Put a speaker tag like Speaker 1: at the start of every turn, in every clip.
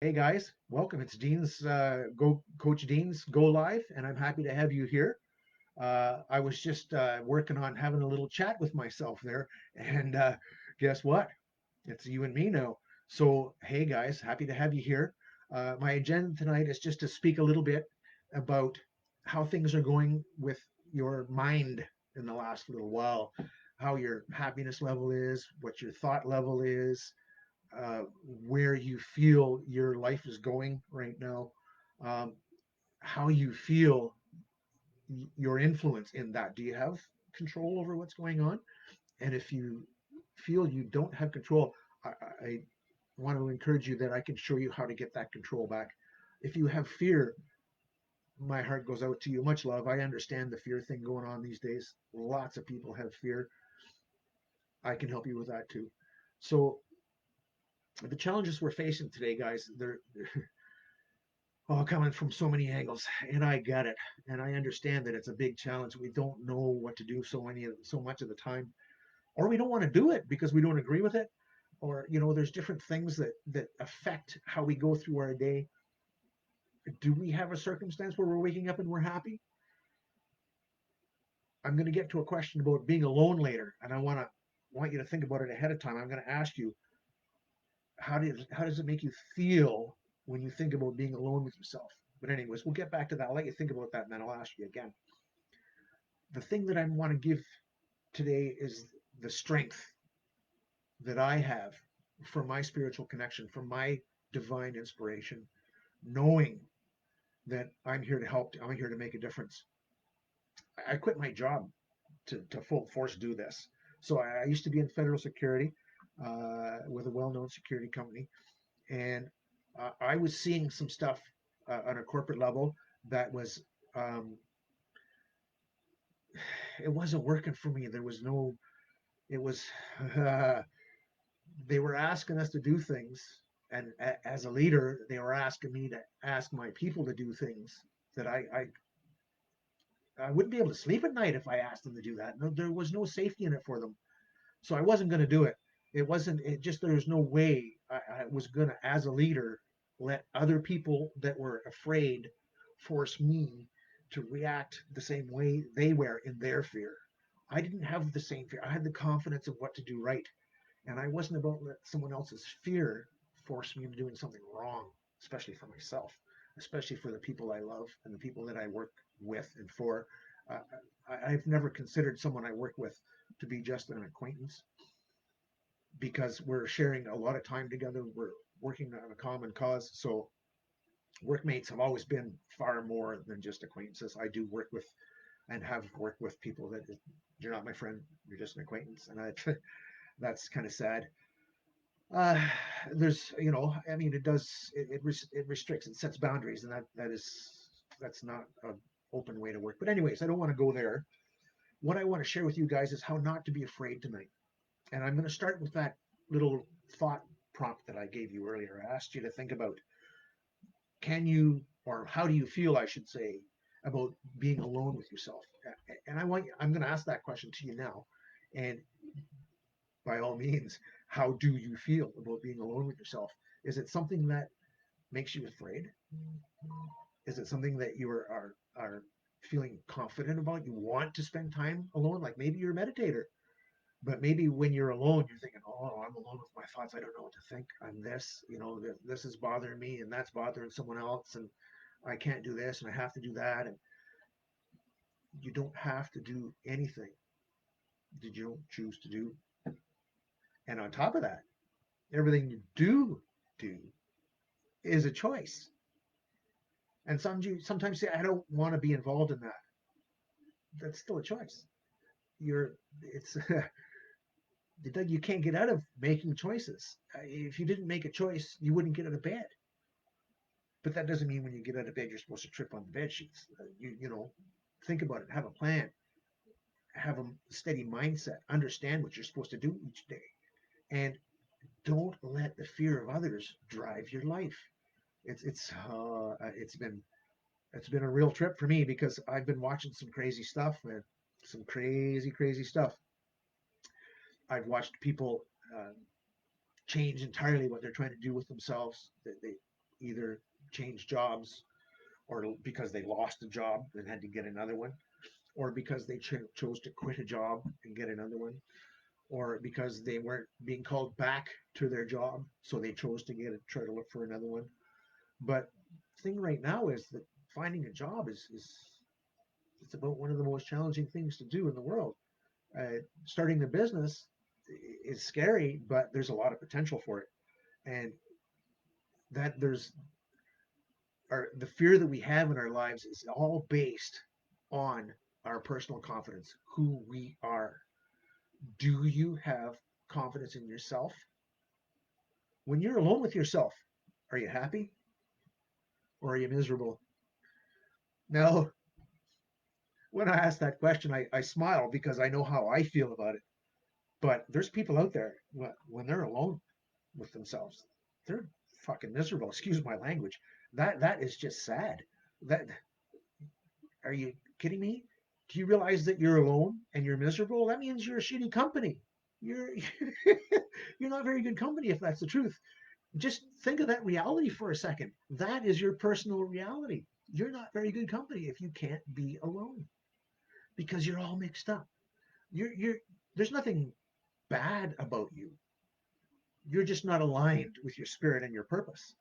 Speaker 1: Hey guys, welcome. It's Dean's Coach Dean's Go Live, and I'm happy to have you here. I was just working on having a little chat with myself there, and guess what? It's you and me now. So, hey guys, happy to have you here. My agenda tonight is just to speak a little bit about how things are going with your mind in the last little while, how your happiness level is, what your thought level is, where you feel your life is going right now, um, how you feel your influence in that. Do you have control over what's going on? And if you feel you don't have control, I want to encourage you that I can show you how to get that control back. If you have fear, my heart goes out to you. Much love. I understand the fear thing going on these days. Lots of people have fear. I can help you with that too. So the challenges we're facing today, guys, they're coming from so many angles, and I get it, and I understand that it's a big challenge. We don't know what to do so much of the time, or we don't want to do it because we don't agree with it, or there's different things that affect how we go through our day. Do we have a circumstance where we're waking up and we're happy? I'm going to get to a question about being alone later, and I want you to think about it ahead of time. I'm going to ask you, how does it make you feel when you think about being alone with yourself? But anyways, we'll get back to that. I'll let you think about that, and then I'll ask you again. The thing that I want to give today is the strength that I have from my spiritual connection, from my divine inspiration, knowing that I'm here to help, I'm here to make a difference. I quit my job to full force do this. So I used to be in federal security with a well-known security company, and I was seeing some stuff on a corporate level that was um, it wasn't working for me. There was no, it was they were asking us to do things, and as a leader, they were asking me to ask my people to do things that I wouldn't be able to sleep at night if I asked them to do that. No, there was no safety in it for them, so I wasn't going to do it. It wasn't. It just there was no way I was going to, as a leader, let other people that were afraid force me to react the same way they were in their fear. I didn't have the same fear. I had the confidence of what to do right. And I wasn't about to let someone else's fear force me into doing something wrong, especially for myself, especially for the people I love and the people that I work with and for. Uh, I've never considered someone I work with to be just an acquaintance because we're sharing a lot of time together. We're working on a common cause. So workmates have always been far more than just acquaintances. I do work with and have worked with people that you're not my friend, you're just an acquaintance, and that's kind of sad. uh, there's, I mean, it restricts, it sets boundaries, and that's not an open way to work. But anyways, I don't want to go there. What I want to share with you guys is how not to be afraid tonight. And I'm going to start with that little thought prompt that I gave you earlier. I asked you to think about, can you, or how do you feel, I should say, about being alone with yourself? And I'm going to ask that question to you now. And by all means, how do you feel about being alone with yourself? Is it something that makes you afraid? Is it something that you are feeling confident about? You want to spend time alone? Like maybe you're a meditator, but maybe when you're alone, you're thinking, "Oh, I'm alone with my thoughts. I don't know what to think. I'm this, this is bothering me, and that's bothering someone else, and I can't do this, and I have to do that." And you don't have to do anything that you don't choose to do. And on top of that, everything you do is a choice. And sometimes say, I don't want to be involved in that. That's still a choice. You're it's you can't get out of making choices. If you didn't make a choice, you wouldn't get out of bed. But that doesn't mean when you get out of bed you're supposed to trip on the bed sheets. Think about it. Have a plan. Have a steady mindset. Understand what you're supposed to do each day, and don't let the fear of others drive your life. It's been a real trip for me because I've been watching some crazy stuff, man. Some crazy stuff. I've watched people change entirely what they're trying to do with themselves. They either change jobs, or because they lost a job and had to get another one, or because they chose to quit a job and get another one, or because they weren't being called back to their job, so they chose to try to look for another one. But the thing right now is that finding a job is it's about one of the most challenging things to do in the world. Starting a business is scary, but there's a lot of potential for it, and that there's the fear that we have in our lives is all based on our personal confidence, who we are. Do you have confidence in yourself? When you're alone with yourself, are you happy or are you miserable? Now, when I ask that question, I smile because I know how I feel about it. But there's people out there when they're alone with themselves, they're fucking miserable. Excuse my language. That is just sad. That Are you kidding me? Do you realize that you're alone and you're miserable? That means you're a shitty company. You're you're not very good company if that's the truth. Just think of that reality for a second. That is your personal reality. You're not very good company if you can't be alone because you're all mixed up. You're there's nothing bad about you. You're just not aligned with your spirit and your purpose.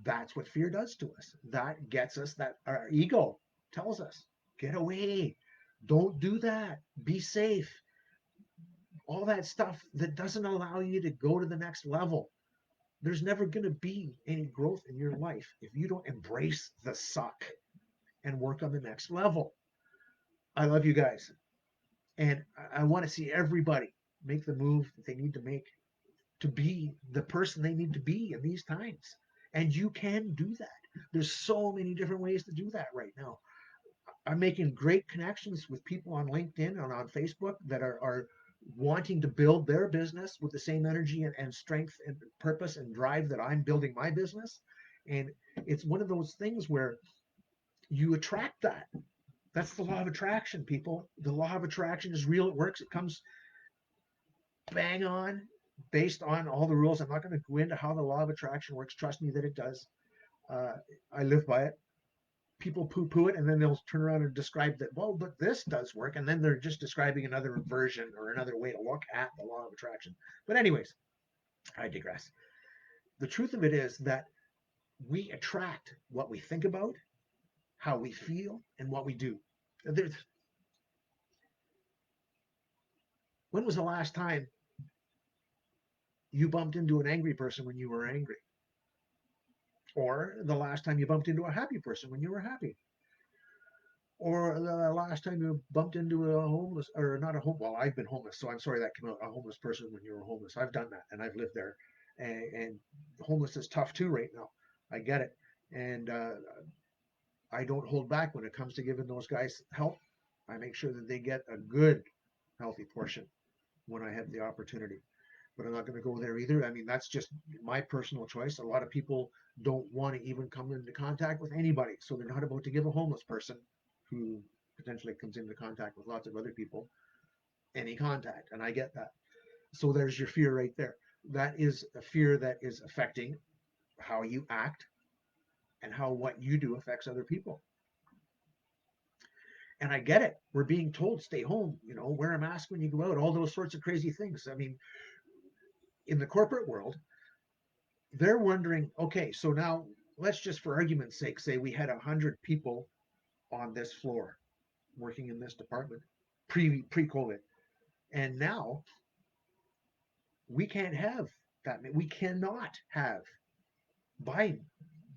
Speaker 1: That's what fear does to us. That gets us, that our ego tells us, get away. Don't do that. Be safe. All that stuff that doesn't allow you to go to the next level. There's never going to be any growth in your life if you don't embrace the suck and work on the next level. I love you guys. And I want to see everybody make the move that they need to make to be the person they need to be in these times. And you can do that. There's so many different ways to do that right now. I'm making great connections with people on LinkedIn and on Facebook that are wanting to build their business with the same energy and strength and purpose and drive that I'm building my business. And it's one of those things where you attract that. That's the law of attraction, people. The law of attraction is real. It works. It comes bang on based on all the rules. I'm not going to go into how the law of attraction works. Trust me that it does. Uh, I live by it. People poo-poo it, and then they'll turn around and describe that, well, but this does work, and then they're just describing another version or another way to look at the law of attraction. But anyways, I digress. The truth of it is that we attract what we think about, how we feel, and what we do. There's, when was the last time you bumped into an angry person when you were angry? Or the last time you bumped into a happy person when you were happy? Or the last time you bumped into a homeless, or not a home, well, I've been homeless, so I'm sorry that came out, a homeless person when you were homeless. I've done that and I've lived there. And homeless is tough too right now. I get it. And I don't hold back when it comes to giving those guys help. I make sure that they get a good, healthy portion when I have the opportunity. But I'm not going to go there either. I mean, that's just my personal choice. A lot of people don't want to even come into contact with anybody. So they're not about to give a homeless person who potentially comes into contact with lots of other people any contact. And I get that. So there's your fear right there. That is a fear that is affecting how you act and how what you do affects other people. And I get it. We're being told stay home, wear a mask when you go out, all those sorts of crazy things. I mean, in the corporate world, they're wondering, okay, so now let's just for argument's sake say we had 100 people on this floor working in this department pre-COVID, and now we can't have that. We cannot have by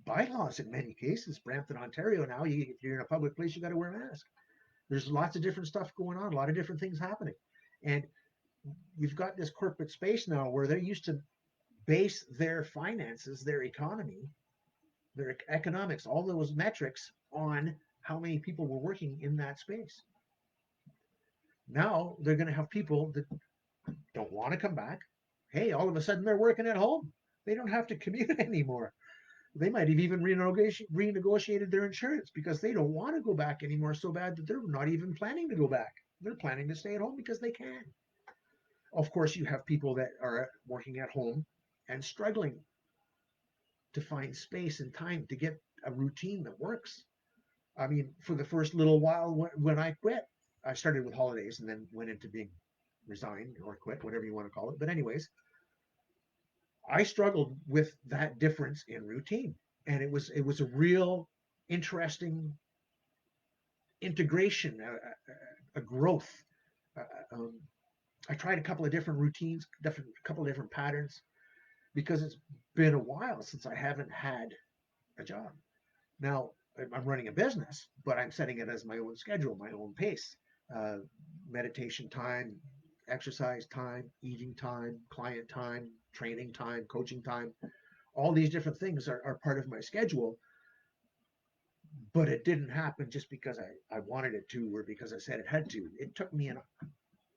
Speaker 1: bylaws in many cases. Brampton, Ontario, now if you're in a public place, you got to wear a mask. There's lots of different stuff going on, a lot of different things happening, and you've got this corporate space now where they're used to base their finances, their economy, their economics, all those metrics on how many people were working in that space. Now they're going to have people that don't want to come back. Hey, all of a sudden they're working at home. They don't have to commute anymore. They might have even renegotiated their insurance because they don't want to go back anymore so bad that they're not even planning to go back. They're planning to stay at home because they can. Of course, you have people that are working at home and struggling. to find space and time to get a routine that works. I mean, for the first little while when I quit, I started with holidays and then went into being resigned or quit, whatever you want to call it. But anyways, I struggled with that difference in routine, and it was a real interesting integration, a growth. Uh, um, I tried a couple of different routines, a couple of different patterns, because it's been a while since I haven't had a job. Now I'm running a business, but I'm setting it as my own schedule, my own pace. Uh, Meditation time, exercise time, eating time, client time, training time, coaching time. All these different things are part of my schedule, but it didn't happen just because I wanted it to or because I said it had to. It took me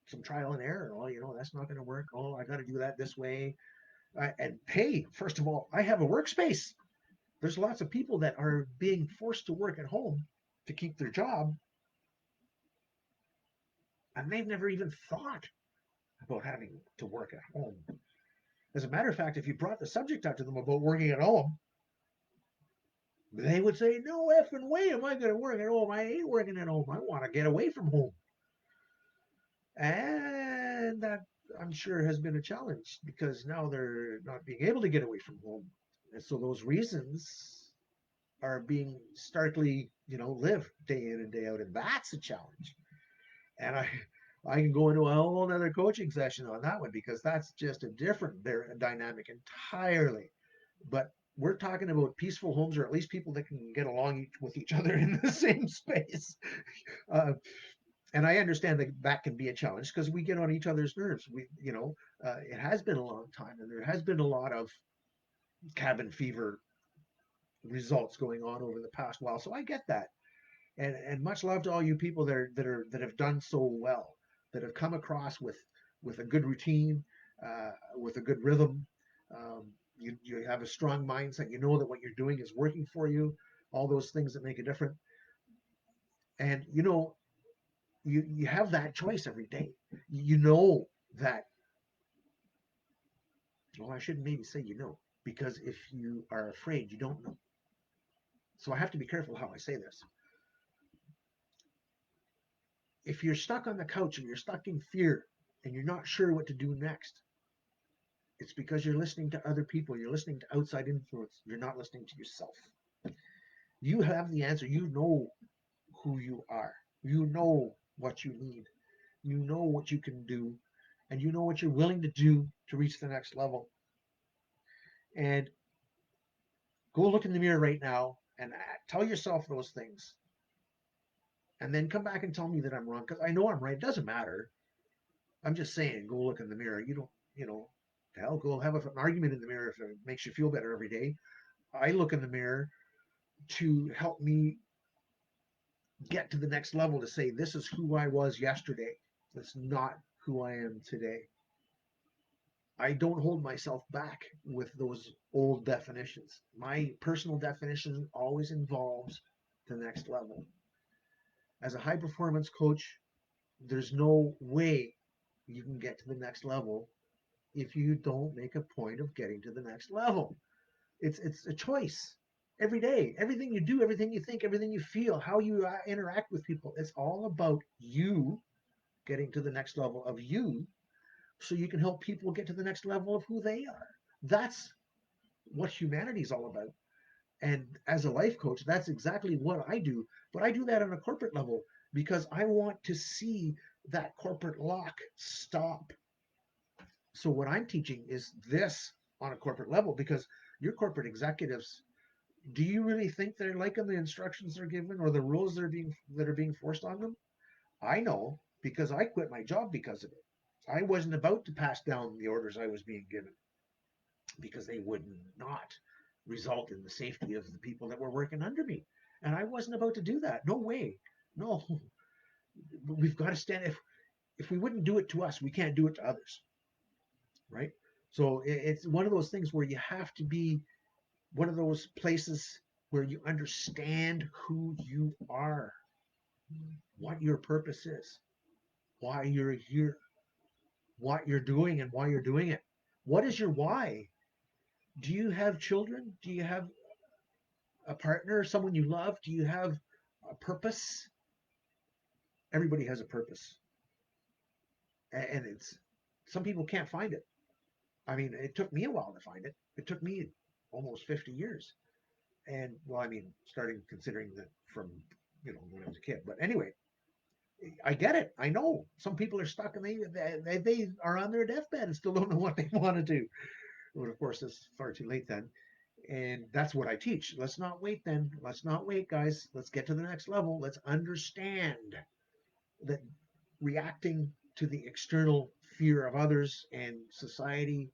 Speaker 1: some trial and error. Oh, that's not going to work. Oh, I got to do that this way. And hey, first of all, I have a workspace. There's lots of people that are being forced to work at home to keep their job, and they've never even thought about having to work at home. As a matter of fact, if you brought the subject up to them about working at home, they would say, "No effing way am I going to work at home. I ain't working at home. I want to get away from home." And that, I'm sure, has been a challenge because now they're not being able to get away from home. And so those reasons are being starkly, lived day in and day out. And that's a challenge. And I can go into a whole other coaching session on that one because that's just a different dynamic entirely. But we're talking about peaceful homes, or at least people that can get along with each other in the same space. Uh, and I understand that that can be a challenge because we get on each other's nerves. It has been a long time, and there has been a lot of cabin fever results going on over the past while. So I get that, and much love to all you people that have done so well, that have come across with a good routine, with a good rhythm. You have a strong mindset. You know that what you're doing is working for you. All those things that make a difference, and you have that choice every day. You know that. Well, I shouldn't maybe say because if you are afraid, you don't know. So I have to be careful how I say this. If you're stuck on the couch and you're stuck in fear and you're not sure what to do next, it's because you're listening to other people. You're listening to outside influence. You're not listening to yourself. You have the answer. You know who you are. You know what you need. You know what you can do. And you know what you're willing to do to reach the next level. And go look in the mirror right now and tell yourself those things. And then come back and tell me that I'm wrong because I know I'm right. It doesn't matter. I'm just saying, go look in the mirror. You don't, hell, go have an argument in the mirror if it makes you feel better every day. I look in the mirror to help me get to the next level to say, this is who I was yesterday. That's not who I am today. I don't hold myself back with those old definitions. My personal definition always involves the next level. As a high performance coach, there's no way you can get to the next level if you don't make a point of getting to the next level. It's a choice every day. Everything you do, everything you think, everything you feel, how you interact with people, it's all about you getting to the next level of you so you can help people get to the next level of who they are. That's what humanity is all about. And as a life coach, that's exactly what I do. But I do that on a corporate level because I want to see that corporate lock stop. So what I'm teaching is this on a corporate level because your corporate executives, do you really think they're liking the instructions they're given or the rules that are being forced on them? I know because I quit my job because of it. I wasn't about to pass down the orders I was being given because they would not result in the safety of the people that were working under me. And I wasn't about to do that. No way. No. We've got to stand. If we wouldn't do it to us, we can't do it to others. Right? So it's one of those things where you have to be one of those places where you understand who you are, what your purpose is, why you're here, what you're doing and why you're doing it. What is your why? Do you have children? Do you have a partner, someone you love? Do you have a purpose? Everybody has a purpose. And it's some people can't find it. I mean, it took me a while to find it. It took me almost 50 years. And well, I mean, starting considering that from, when I was a kid. But anyway, I get it. I know some people are stuck and they are on their deathbed and still don't know what they want to do. But of course, it's far too late then. And that's what I teach. Let's not wait then. Let's not wait, guys. Let's get to the next level. Let's understand that reacting to the external fear of others and society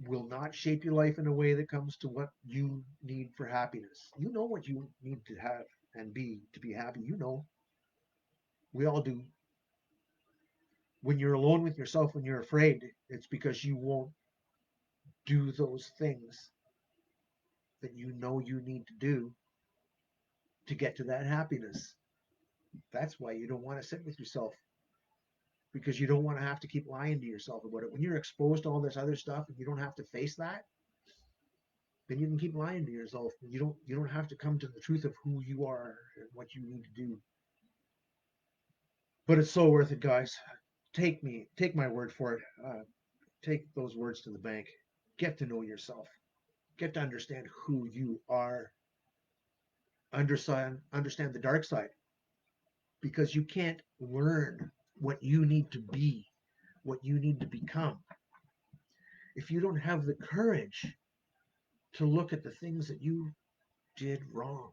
Speaker 1: will not shape your life in a way that comes to what you need for happiness. You know what you need to have and be to be happy. You know, we all do. When you're alone with yourself, when you're afraid, it's because you won't do those things that you know you need to do to get to that happiness. That's why you don't want to sit with yourself because you don't want to have to keep lying to yourself about it. When you're exposed to all this other stuff and you don't have to face that, then you can keep lying to yourself. You don't have to come to the truth of who you are and what you need to do. But it's so worth it, guys. Take my word for it. Take those words to the bank. Get to know yourself. Get to understand who you are. Understand the dark side because you can't learn what you need to be, what you need to become, if you don't have the courage to look at the things that you did wrong.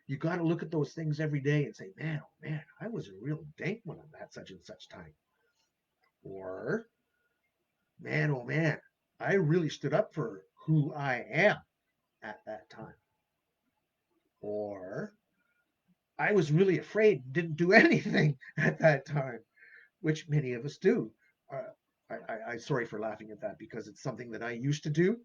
Speaker 1: You got to look at those things every day and say, man, oh man, I was a real dank one at such and such time. Or, man, oh man, I really stood up for who I am at that time. Or, I was really afraid and didn't do anything at that time, which many of us do. Uh, I'm sorry for laughing at that because it's something that I used to do,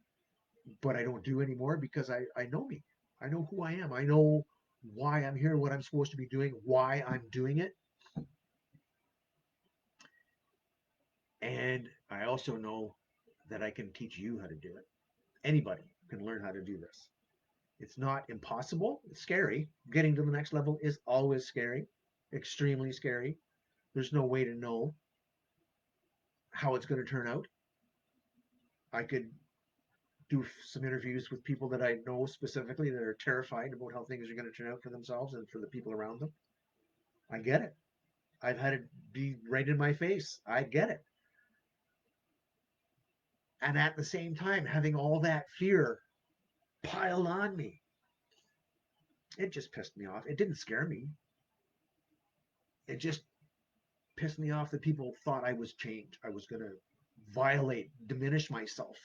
Speaker 1: but I don't do anymore because I know me. I know who I am. I know why I'm here, what I'm supposed to be doing, why I'm doing it. And I also know that I can teach you how to do it. Anybody can learn how to do this. It's not impossible. It's scary. Getting to the next level is always scary, extremely scary. There's no way to know how it's going to turn out. I could do some interviews with people that I know specifically that are terrified about how things are going to turn out for themselves and for the people around them. I get it. I've had it be right in my face. I get it. And at the same time, having all that fear piled on me, it just pissed me off. It didn't scare me. It just pissed me off that people thought I was changed. I was going to violate, diminish myself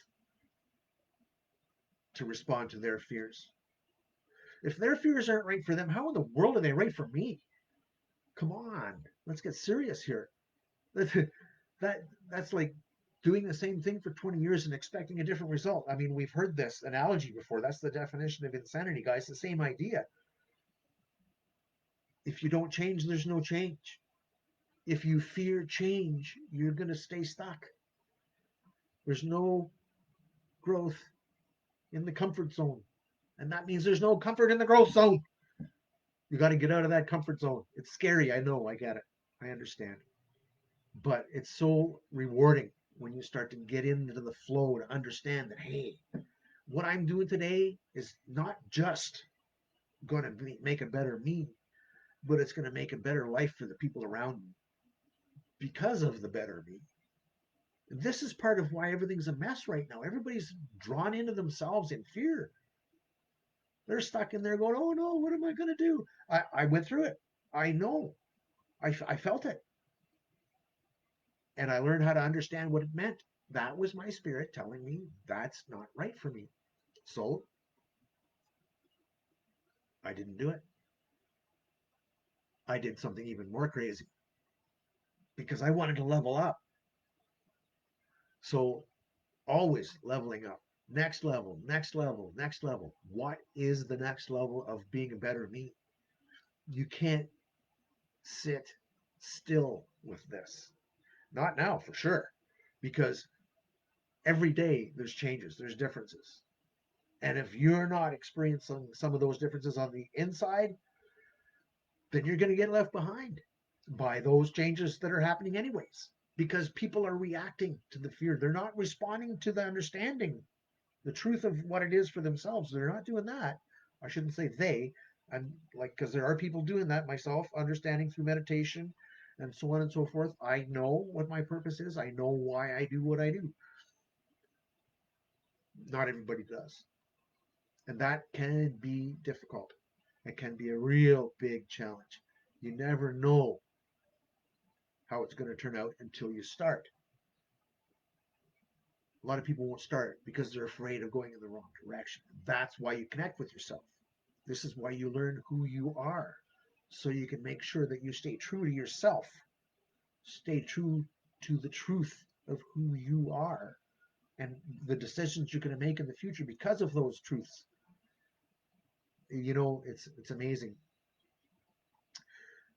Speaker 1: to respond to their fears. If their fears aren't right for them, how in the world are they right for me? Come on, let's get serious here. That's like doing the same thing for 20 years and expecting a different result. I mean, we've heard this analogy before. That's the definition of insanity, guys. The same idea. If you don't change, there's no change. If you fear change, you're going to stay stuck. There's no growth in the comfort zone. And that means there's no comfort in the growth zone. You got to get out of that comfort zone. It's scary. I know. I get it. I understand. But it's so rewarding when you start to get into the flow to understand that, hey, what I'm doing today is not just going to make a better me, but it's going to make a better life for the people around me because of the better me. This is part of why everything's a mess right now. Everybody's drawn into themselves in fear. They're stuck in there going, oh no, what am I going to do? I went through it. I know. I felt it. And I learned how to understand what it meant. That was my spirit telling me that's not right for me. So I didn't do it. I did something even more crazy because I wanted to level up. So always leveling up. Next level, next level, next level. What is the next level of being a better me? You can't sit still with this. Not now, for sure. Because Every day there's changes, there's differences. And if you're not experiencing some of those differences on the inside, then you're going to get left behind by those changes that are happening anyways, because people are reacting to the fear. They're not responding to the understanding, the truth of what it is for themselves. They're not doing that. I shouldn't say they. I'm like, because there are people doing that, myself, understanding through meditation and so on and so forth. I know what my purpose is. I know why I do what I do. Not everybody does. And that can be difficult. It can be a real big challenge. You never know how it's going to turn out until you start. A lot of people won't start because they're afraid of going in the wrong direction. That's why you connect with yourself. This is why you learn who you are, so you can make sure that you stay true to yourself, stay true to the truth of who you are and the decisions you're going to make in the future because of those truths. It's amazing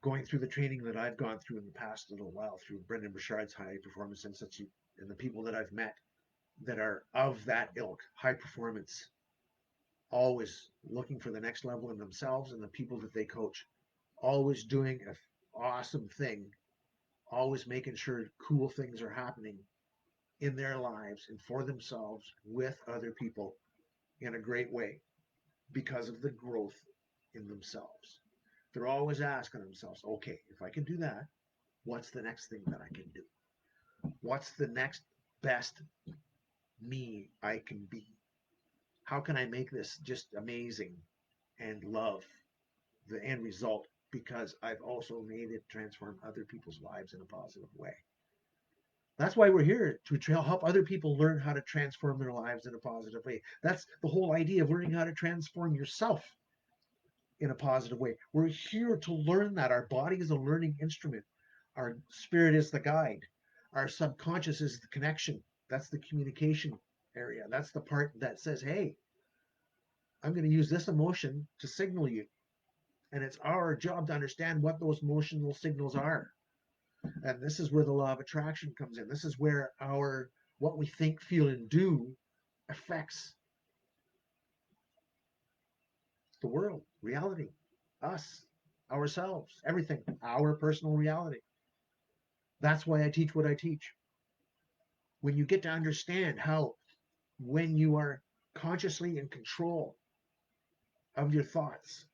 Speaker 1: going through the training that I've gone through in the past little while through Brendan Burchard's High Performance Institute and the people that I've met that are of that ilk, high performance, always looking for the next level in themselves and the people that they coach, always doing an awesome thing, always making sure cool things are happening in their lives and for themselves with other people in a great way because of the growth in themselves. They're always asking themselves, okay, if I can do that, what's the next thing that I can do? What's the next best me I can be? How can I make this just amazing and love the end result because I've also made it transform other people's lives in a positive way? That's why we're here to help other people learn how to transform their lives in a positive way. That's the whole idea of learning how to transform yourself in a positive way. We're here to learn that our body is a learning instrument. Our spirit is the guide. Our subconscious is the connection. That's the communication area. That's the part that says, hey, I'm going to use this emotion to signal you. And it's our job to understand what those emotional signals are. And this is where the law of attraction comes in. This is where our what we think, feel, and do affects the world, reality, us, ourselves, everything, our personal reality. That's why I teach what I teach. When you get to understand how, when you are consciously in control of your thoughts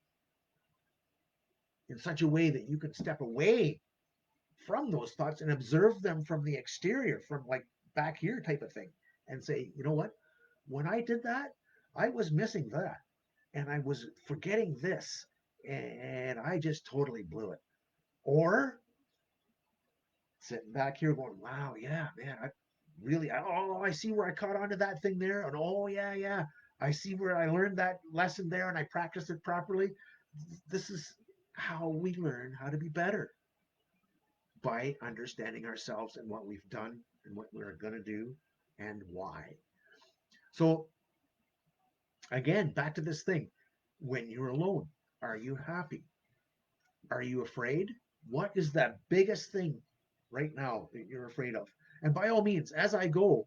Speaker 1: in such a way that you can step away from those thoughts and observe them from the exterior, from like back here type of thing, and say, you know what? When I did that, I was missing that and I was forgetting this and I just totally blew it. Or sitting back here going, wow, yeah, man, I see where I caught onto that thing there. And oh, yeah, yeah, I see where I learned that lesson there and I practiced it properly. This is how we learn how to be better, by understanding ourselves and what we've done and what we're going to do and why. So, again, back to this thing. When you're alone, are you happy? Are you afraid? What is that biggest thing right now that you're afraid of? And by all means, as I go,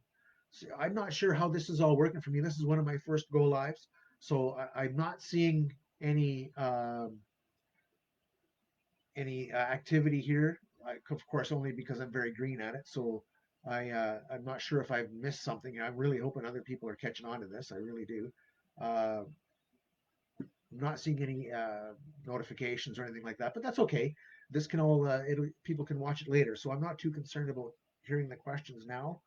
Speaker 1: I'm not sure how this is all working for me. This is one of my first go lives. So I'm not seeing any activity here. Of course, only because I'm very green at it. So I'm not sure if I've missed something. I'm really hoping other people are catching on to this. I really do. Uh, I'm not seeing any notifications or anything like that, but that's okay. This can all people can watch it later, so I'm not too concerned about hearing the questions now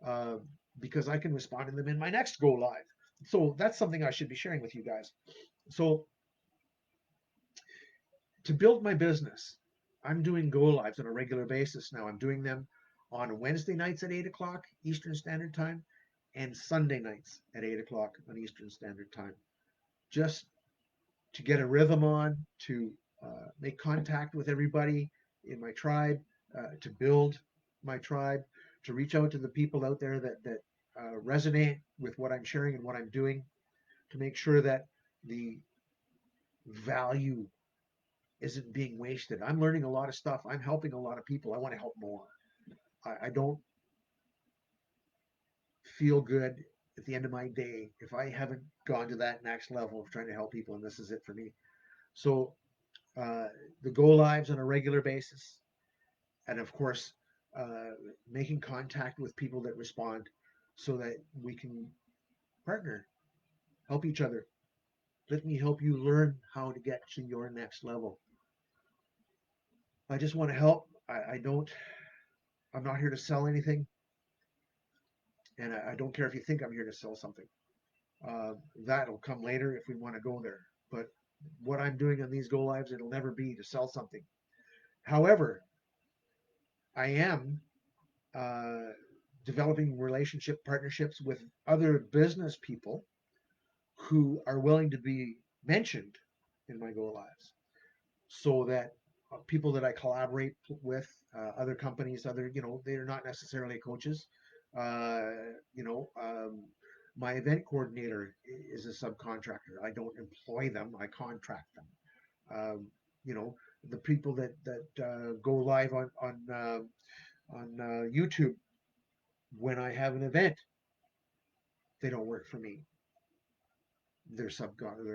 Speaker 1: uh, because I can respond to them in my next go live. So that's something I should be sharing with you guys. So to build my business, I'm doing go lives on a regular basis now. I'm doing them on Wednesday nights at 8 o'clock Eastern Standard Time and Sunday nights at 8 o'clock on Eastern Standard Time, just to get a rhythm on, to make contact with everybody in my tribe, to build my tribe, to reach out to the people out there that resonate with what I'm sharing and what I'm doing, to make sure that the value isn't being wasted. I'm learning a lot of stuff. I'm helping a lot of people. I want to help more. I don't feel good at the end of my day if I haven't gone to that next level of trying to help people, and this is it for me. So uh, the go lives on a regular basis, and of course, uh, making contact with people that respond so that we can partner, help each other. Let me help you learn how to get to your next level. I just want to help. I don't, I'm not here to sell anything. And I don't care if you think I'm here to sell something. Uh, that'll come later if we want to go there. But what I'm doing on these go lives, it'll never be to sell something. However, I am uh, developing relationship partnerships with other business people who are willing to be mentioned in my go lives, so that people that I collaborate with, other companies, other, they're not necessarily coaches. Uh, you know, my event coordinator is a subcontractor. I don't employ them; I contract them. Um, you know, the people that go live on YouTube when I have an event, they don't work for me. They're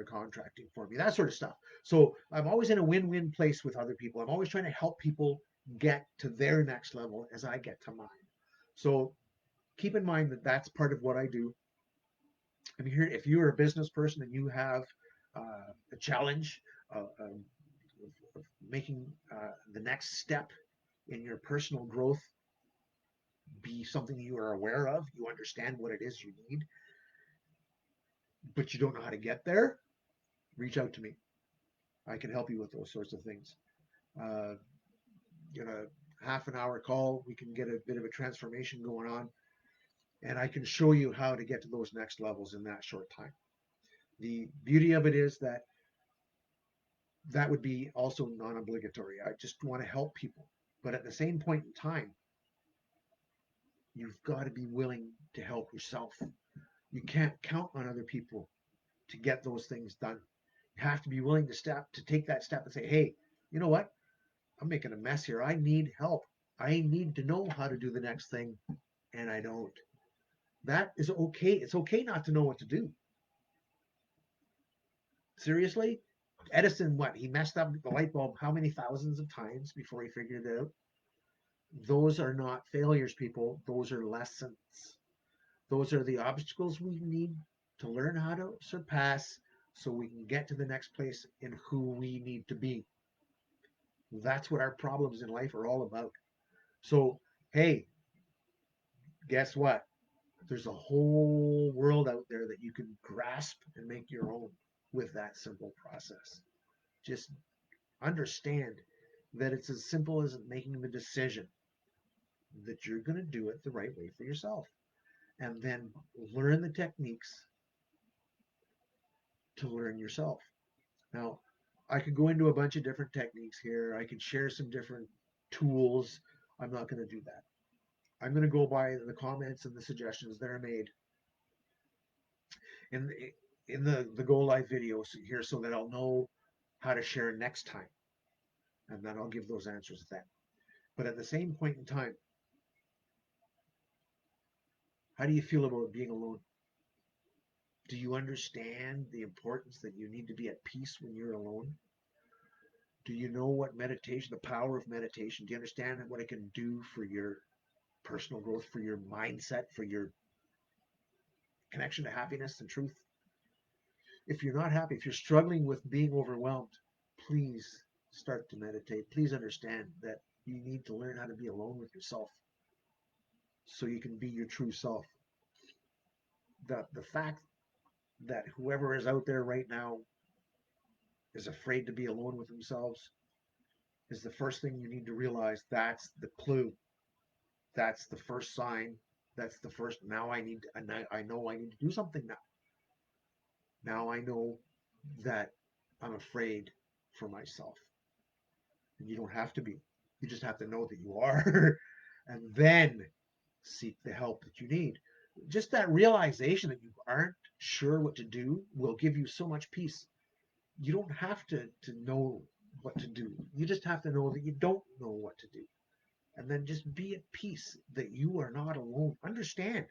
Speaker 1: contracting for me, that sort of stuff. So I'm always in a win-win place with other people. I'm always trying to help people get to their next level as I get to mine. So keep in mind that that's part of what I do. I'm here if you're a business person and you have a challenge of making the next step in your personal growth be something you are aware of, you understand what it is you need, but you don't know how to get there, reach out to me. I can help you with those sorts of things. Uh, in a half an hour call, we can get a bit of a transformation going on, and I can show you how to get to those next levels in that short time. The beauty of it is that that would be also non-obligatory. I just want to help people, but at the same point in time, you've got to be willing to help yourself. You can't count on other people to get those things done. You have to be willing to take that step and say, hey, you know what? I'm making a mess here. I need help. I need to know how to do the next thing, and I don't. That is okay. It's okay not to know what to do. Seriously? Edison, what? He messed up the light bulb how many thousands of times before he figured it out? Those are not failures, people. Those are lessons. Those are the obstacles we need to learn how to surpass so we can get to the next place in who we need to be. That's what our problems in life are all about. So, hey, guess what? There's a whole world out there that you can grasp and make your own with that simple process. Just understand that it's as simple as making the decision that you're going to do it the right way for yourself, and then learn the techniques to learn yourself. Now, I could go into a bunch of different techniques here. I could share some different tools. I'm not going to do that. I'm going to go by the comments and the suggestions that are made in the go live videos here, so that I'll know how to share next time, and then I'll give those answers then. But at the same point in time, how do you feel about being alone? Do you understand the importance that you need to be at peace when you're alone? Do you know what meditation, the power of meditation? Do you understand what it can do for your personal growth, for your mindset, for your connection to happiness and truth? If you're not happy, if you're struggling with being overwhelmed, please start to meditate. Please understand that you need to learn how to be alone with yourself so you can be your true self. The fact that whoever is out there right now is afraid to be alone with themselves is the first thing you need to realize. That's the clue. That's the first sign. That's the first. Now I know I need to do something now. Now I know that I'm afraid for myself. And you don't have to be. You just have to know that you are, and then seek the help that you need. Just that realization that you aren't sure what to do will give you so much peace. You don't have to know what to do. You just have to know that you don't know what to do. And then just be at peace that you are not alone. Understand.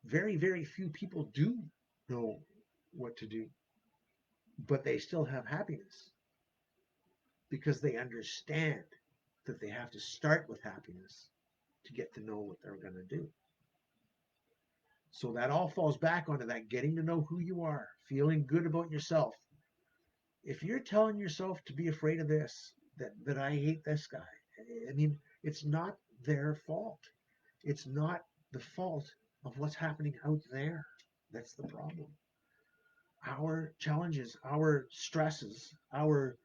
Speaker 1: Very, very few people do know what to do, but they still have happiness because they understand that they have to start with happiness to get to know what they're going to do. So that all falls back onto that getting to know who you are, feeling good about yourself. If you're telling yourself to be afraid of this, that I hate this guy, I mean, it's not their fault. It's not the fault of what's happening out there. That's the problem. Our challenges, our stresses, our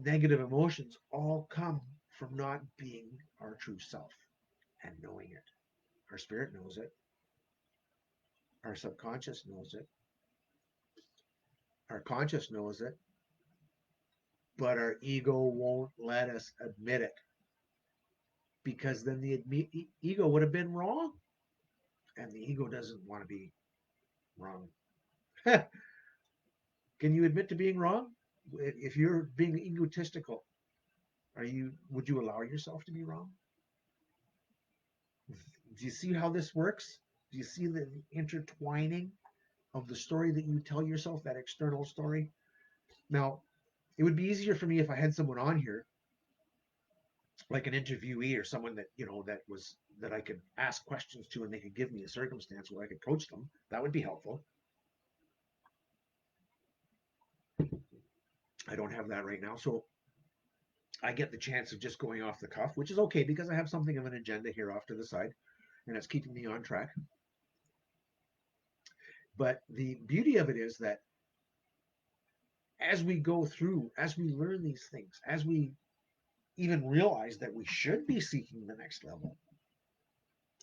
Speaker 1: negative emotions all come from not being our true self and knowing it. Our spirit knows it. Our subconscious knows it. Our conscious knows it. But our ego won't let us admit it because then the ego would have been wrong. And the ego doesn't want to be wrong. Can you admit to being wrong? If you're being egotistical, would you allow yourself to be wrong? Do you see how this works? Do you see the intertwining of the story that you tell yourself, that external story? Now, it would be easier for me if I had someone on here, like an interviewee or someone that, that I could ask questions to and they could give me a circumstance where I could coach them. That would be helpful. I don't have that right now. So I get the chance of just going off the cuff, which is okay because I have something of an agenda here off to the side and it's keeping me on track. But the beauty of it is that as we go through, as we learn these things, as we even realize that we should be seeking the next level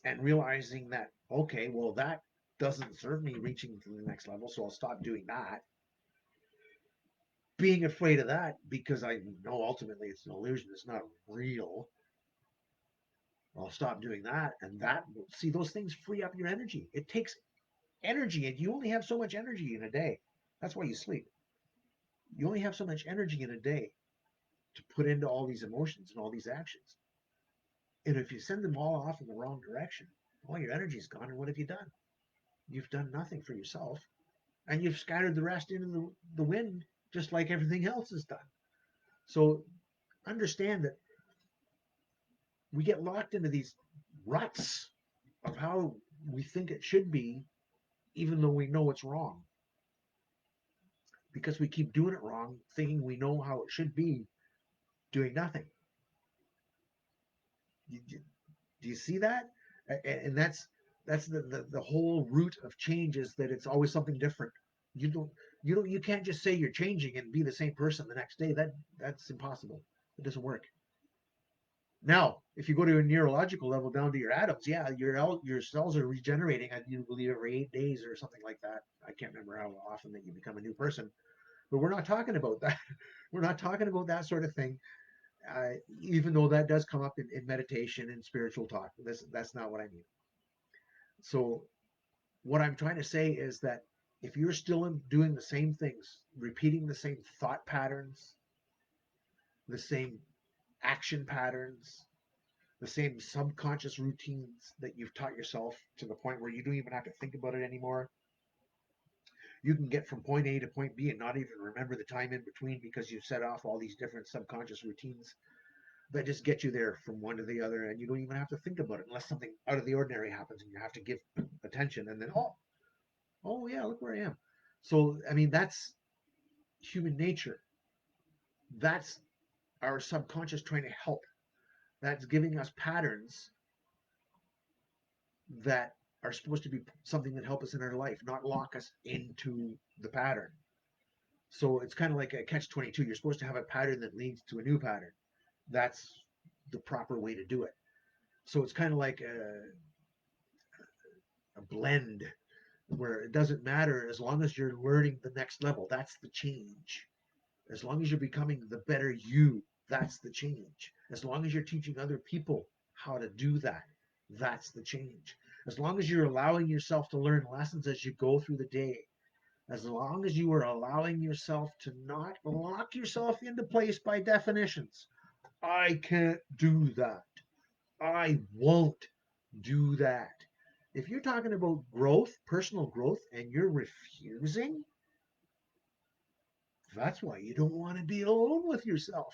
Speaker 1: and realizing that, okay, well, that doesn't serve me reaching to the next level, so I'll stop doing that. Being afraid of that because I know ultimately it's an illusion, it's not real. I'll stop doing that. And that, see, those things free up your energy. It takes energy, and you only have so much energy in a day. That's why you sleep. You only have so much energy in a day to put into all these emotions and all these actions. And if you send them all off in the wrong direction, all your energy's gone. And what have you done? You've done nothing for yourself. And you've scattered the rest into the wind, just like everything else is done. So understand that we get locked into these ruts of how we think it should be, even though we know it's wrong. Because we keep doing it wrong, thinking we know how it should be, doing nothing. Do you see that? And that's the whole root of change is that it's always something different. You don't you can't just say you're changing and be the same person the next day. That's impossible. It doesn't work. Now, if you go to a neurological level down to your atoms, yeah, your cells are regenerating, I do believe every 8 days or something like that. I can't remember how often that you become a new person, but we're not talking about that. We're not talking about that sort of thing. Even though that does come up in meditation and spiritual talk, that's not what I mean. So what I'm trying to say is that if you're still doing the same things, repeating the same thought patterns, the same action patterns, the same subconscious routines that you've taught yourself to the point where you don't even have to think about it anymore. You can get from point A to point B and not even remember the time in between because you've set off all these different subconscious routines that just get you there from one to the other, and you don't even have to think about it unless something out of the ordinary happens and you have to give attention, and then oh yeah, look where I am. So I mean that's human nature. That's our subconscious trying to help. That's giving us patterns that are supposed to be something that help us in our life, not lock us into the pattern. So it's kind of like a catch 22. You're supposed to have a pattern that leads to a new pattern. That's the proper way to do it. So it's kind of like a blend where it doesn't matter as long as you're learning the next level. That's the change. As long as you're becoming the better you, that's the change. As long as you're teaching other people how to do that, that's the change. As long as you're allowing yourself to learn lessons as you go through the day, as long as you are allowing yourself to not lock yourself into place by definitions. I can't do that. I won't do that. If you're talking about growth, personal growth, and you're refusing, that's why you don't want to be alone with yourself,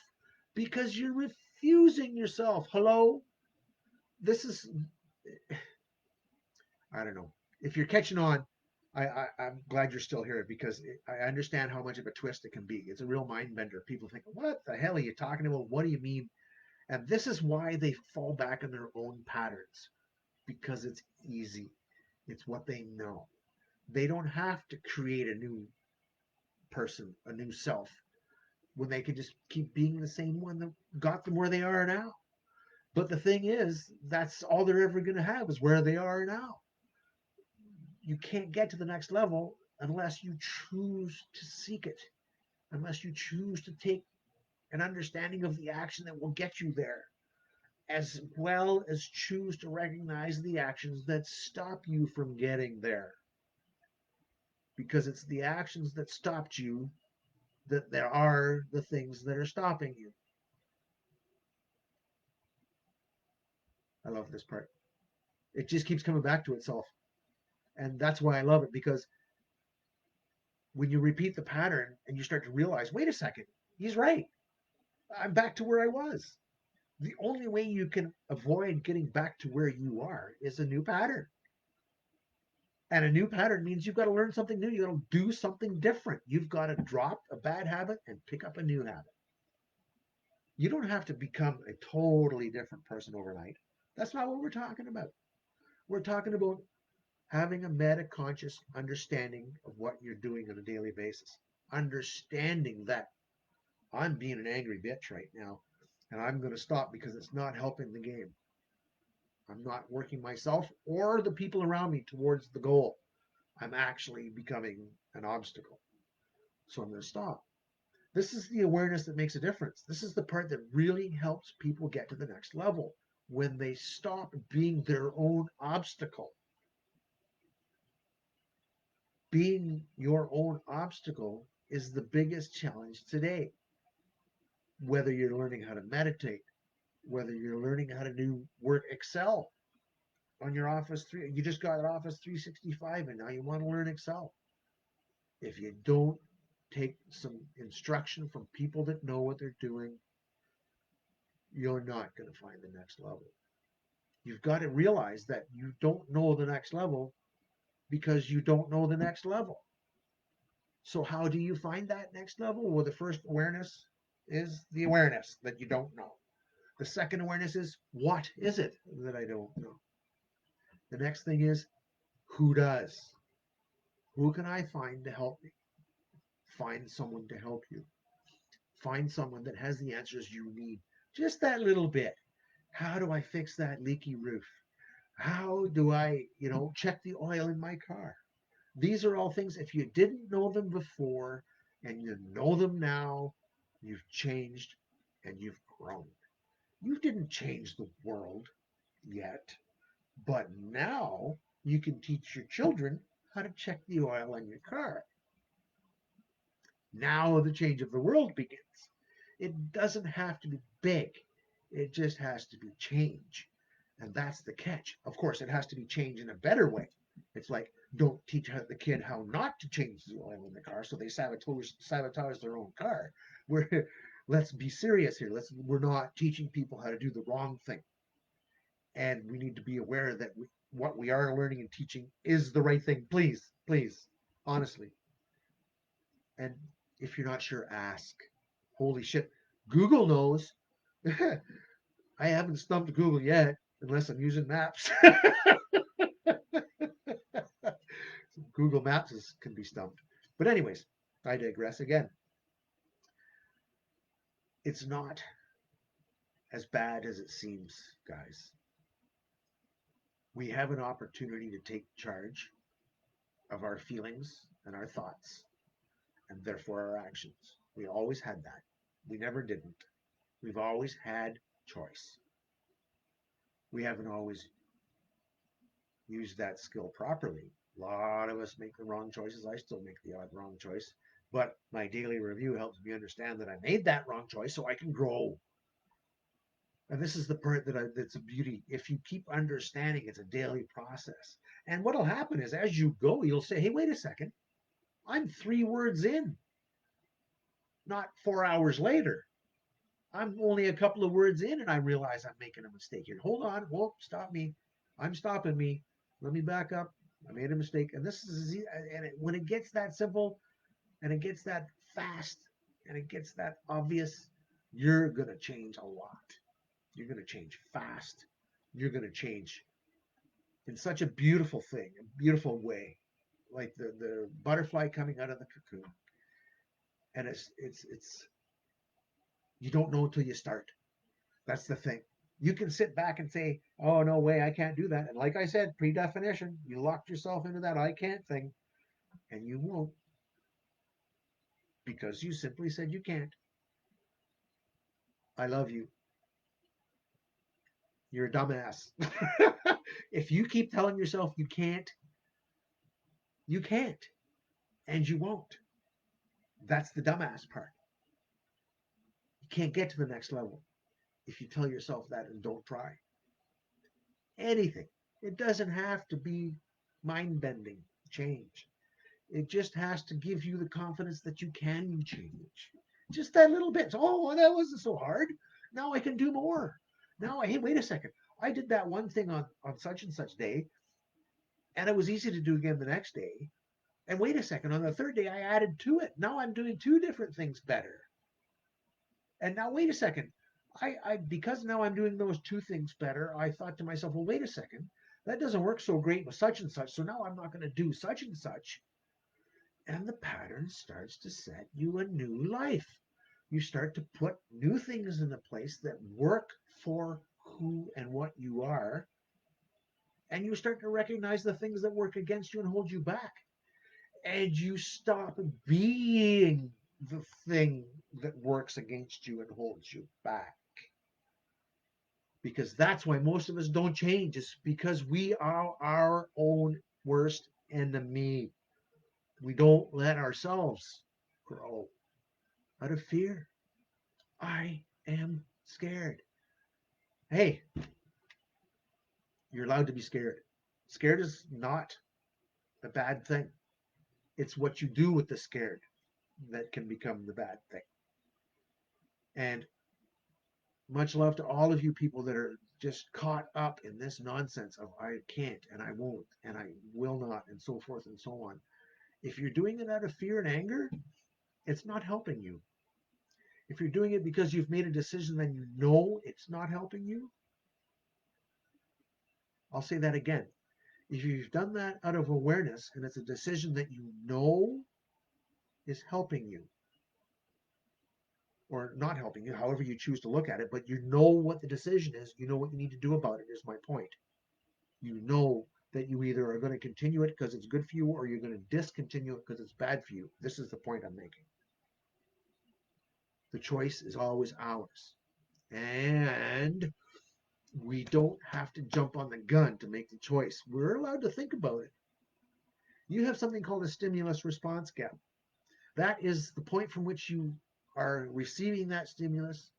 Speaker 1: because you're refusing yourself. Hello? This is, I don't know. If you're catching on, I'm glad you're still here because I understand how much of a twist it can be. It's a real mind bender. People think, what the hell are you talking about? What do you mean? And this is why they fall back on their own patterns, because it's easy. It's what they know. They don't have to create a new person, a new self, when they can just keep being the same one that got them where they are now. But the thing is, that's all they're ever going to have is where they are now. You can't get to the next level unless you choose to seek it, unless you choose to take an understanding of the action that will get you there, as well as choose to recognize the actions that stop you from getting there. Because it's the actions that stopped you that there are the things that are stopping you. I love this part. It just keeps coming back to itself. And that's why I love it, because when you repeat the pattern and you start to realize, wait a second, he's right. I'm back to where I was. The only way you can avoid getting back to where you are is a new pattern. And a new pattern means you've got to learn something new. You've got to do something different. You've got to drop a bad habit and pick up a new habit. You don't have to become a totally different person overnight. That's not what we're talking about. We're talking about having a meta-conscious understanding of what you're doing on a daily basis. Understanding that I'm being an angry bitch right now, and I'm going to stop because it's not helping the game. I'm not working myself or the people around me towards the goal. I'm actually becoming an obstacle. So I'm going to stop. This is the awareness that makes a difference. This is the part that really helps people get to the next level, when they stop being their own obstacle. Being your own obstacle is the biggest challenge today. Whether you're learning how to meditate, whether you're learning how to do work Excel on your Office 3, you just got Office 365 and now you want to learn Excel. If you don't take some instruction from people that know what they're doing, you're not going to find the next level. You've got to realize that you don't know the next level because you don't know the next level. So how do you find that next level? Well, the first awareness is the awareness that you don't know. The second awareness is, what is it that I don't know? The next thing is, who does? Who can I find to help me? Find someone to help you. Find someone that has the answers you need. Just that little bit. How do I fix that leaky roof? How do I, check the oil in my car? These are all things, if you didn't know them before and you know them now, you've changed and you've grown. You didn't change the world yet, but now you can teach your children how to check the oil in your car. Now the change of the world begins. It doesn't have to be big, it just has to be change. And that's the catch. Of course, it has to be change in a better way. It's like, don't teach the kid how not to change the oil in the car, so they sabotage their own car. We're, let's be serious here. We're not teaching people how to do the wrong thing. And we need to be aware that what we are learning and teaching is the right thing. Please, please, honestly. And if you're not sure, ask. Holy shit. Google knows. I haven't stumped Google yet, unless I'm using maps. Google Maps can be stumped. But, anyways, I digress again. It's not as bad as it seems, guys. We have an opportunity to take charge of our feelings and our thoughts, and therefore our actions. We always had that. We never didn't. We've always had choice. We haven't always used that skill properly. A lot of us make the wrong choices. I still make the odd wrong choice. But my daily review helps me understand that I made that wrong choice so I can grow. And this is the part that's a beauty. If you keep understanding, it's a daily process. And what'll happen is as you go, you'll say, hey, wait a second. I'm 3 words in, not 4 hours later. I'm only a couple of words in and I realize I'm making a mistake here. Hold on. Whoa, stop me. I'm stopping me. Let me back up. I made a mistake. And this is, and when it gets that simple and it gets that fast and it gets that obvious, you're going to change a lot. You're going to change fast. You're going to change in such a beautiful thing, a beautiful way, like the butterfly coming out of the cocoon. And it's you don't know until you start. That's the thing. You can sit back and say, "Oh no way, I can't do that." And like I said, predefinition, you locked yourself into that "I can't" thing, and you won't because you simply said you can't. I love you. You're a dumbass. If you keep telling yourself you can't, and you won't. That's the dumbass part. You can't get to the next level if you tell yourself that and don't try anything. It doesn't have to be mind bending change. It just has to give you the confidence that you can change. Just that little bit. Oh, well, that wasn't so hard. Now I can do more. Now, hey, wait a second. I did that one thing on such and such day, and it was easy to do again the next day. And wait a second, on the third day, I added to it. Now I'm doing two different things better. And now, wait a second. Because now I'm doing those two things better, I thought to myself, well, wait a second. That doesn't work so great with such and such. So now I'm not going to do such and such. And the pattern starts to set you a new life. You start to put new things into place that work for who and what you are. And you start to recognize the things that work against you and hold you back. And you stop being the thing that works against you and holds you back. Because that's why most of us don't change. It's because we are our own worst enemy. We don't let ourselves grow out of fear. I am scared. Hey, you're allowed to be scared. Scared is not a bad thing. It's what you do with the scared that can become the bad thing. And much love to all of you people that are just caught up in this nonsense of I can't and I won't and I will not and so forth and so on. If you're doing it out of fear and anger, it's not helping you. If you're doing it because you've made a decision then you know it's not helping you, I'll say that again. If you've done that out of awareness and it's a decision that you know is helping you or not helping you, however you choose to look at it, but you know what the decision is, you know what you need to do about it, is my point. You know that you either are going to continue it because it's good for you or you're going to discontinue it because it's bad for you. This is the point I'm making. The choice is always ours. And we don't have to jump on the gun to make the choice. We're allowed to think about it. You have something called a stimulus response gap. That is the point from which you are receiving that stimulus,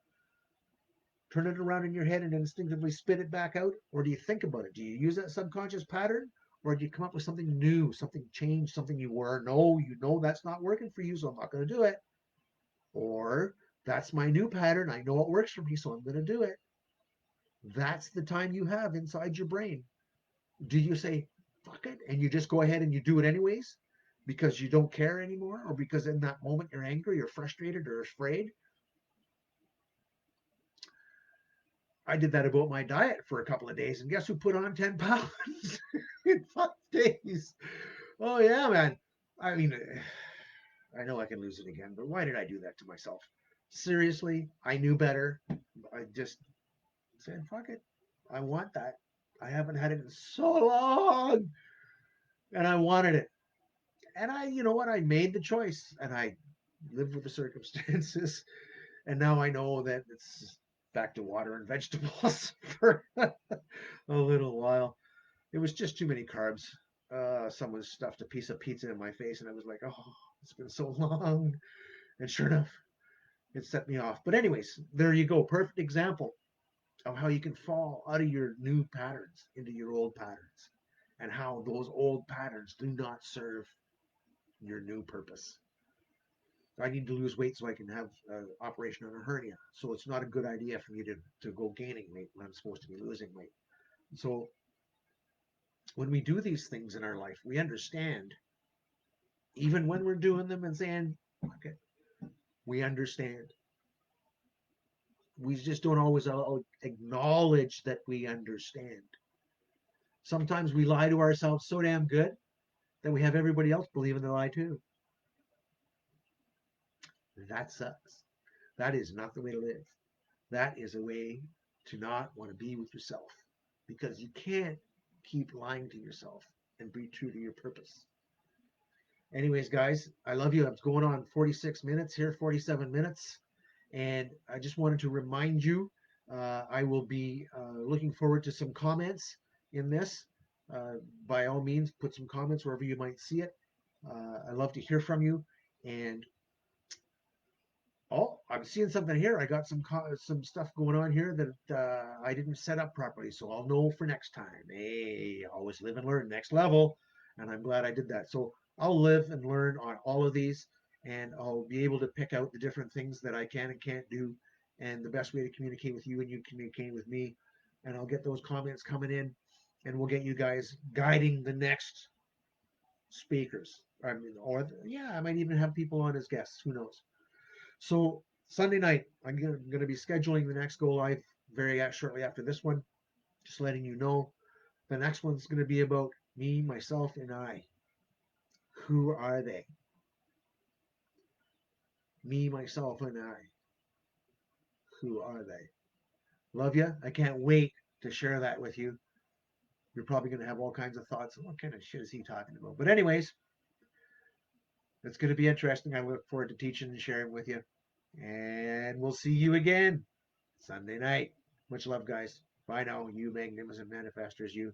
Speaker 1: turn it around in your head and instinctively spit it back out? Or do you think about it? Do you use that subconscious pattern? Or do you come up with something new, something changed, something you were? No, you know that's not working for you, so I'm not going to do it. Or that's my new pattern. I know it works for me, so I'm going to do it. That's the time you have inside your brain. Do you say, fuck it, and you just go ahead and you do it anyways because you don't care anymore? Or because in that moment you're angry or frustrated or afraid? I did that about my diet for a couple of days, and guess who put on 10 pounds in 5 days? Oh, yeah, man. I mean, I know I can lose it again, but why did I do that to myself? Seriously, I knew better. I just said, fuck it. I want that. I haven't had it in so long, and I wanted it. And you know what? I made the choice, and I lived with the circumstances. And now I know that it's back to water and vegetables for a little while. It was just too many carbs. Someone stuffed a piece of pizza in my face, and I was like, "Oh, it's been so long." And sure enough, it set me off. But anyways, there you go. Perfect example. of how you can fall out of your new patterns into your old patterns, and how those old patterns do not serve your new purpose. I need to lose weight so I can have an operation on a hernia. So it's not a good idea for me to go gaining weight when I'm supposed to be losing weight. So when we do these things in our life, we understand, even when we're doing them and saying, okay, we understand. We just don't always acknowledge that we understand. Sometimes we lie to ourselves so damn good that we have everybody else believing the lie too. That sucks. That is not the way to live. That is a way to not want to be with yourself, because you can't keep lying to yourself and be true to your purpose. Anyways, guys, I love you. I'm going on 46 minutes here, 47 minutes. And I just wanted to remind you, I will be looking forward to some comments in this. Uh, by all means, put some comments wherever you might see it. I love to hear from you. And oh, I'm seeing something here. I got some stuff going on here that I didn't set up properly, so I'll know for next time. Hey, always live and learn. Next level, and I'm glad I did that. So I'll live and learn on all of these, and I'll be able to pick out the different things that I can and can't do, and the best way to communicate with you and you communicating with me. And I'll get those comments coming in, and we'll get you guys guiding the next speakers. I mean, or yeah, I might even have people on as guests. Who knows? So Sunday night, I'm going to be scheduling the next go live very shortly after this one. Just letting you know, the next one's going to be about me, myself, and I. Who are they? Me, myself, and I. Who are they? Love you. I can't wait to share that with you. You're probably going to have all kinds of thoughts. What kind of shit is he talking about? But anyways, it's going to be interesting. I look forward to teaching and sharing with you. And we'll see you again Sunday night. Much love, guys. Bye now, you magnificent manifestors, you.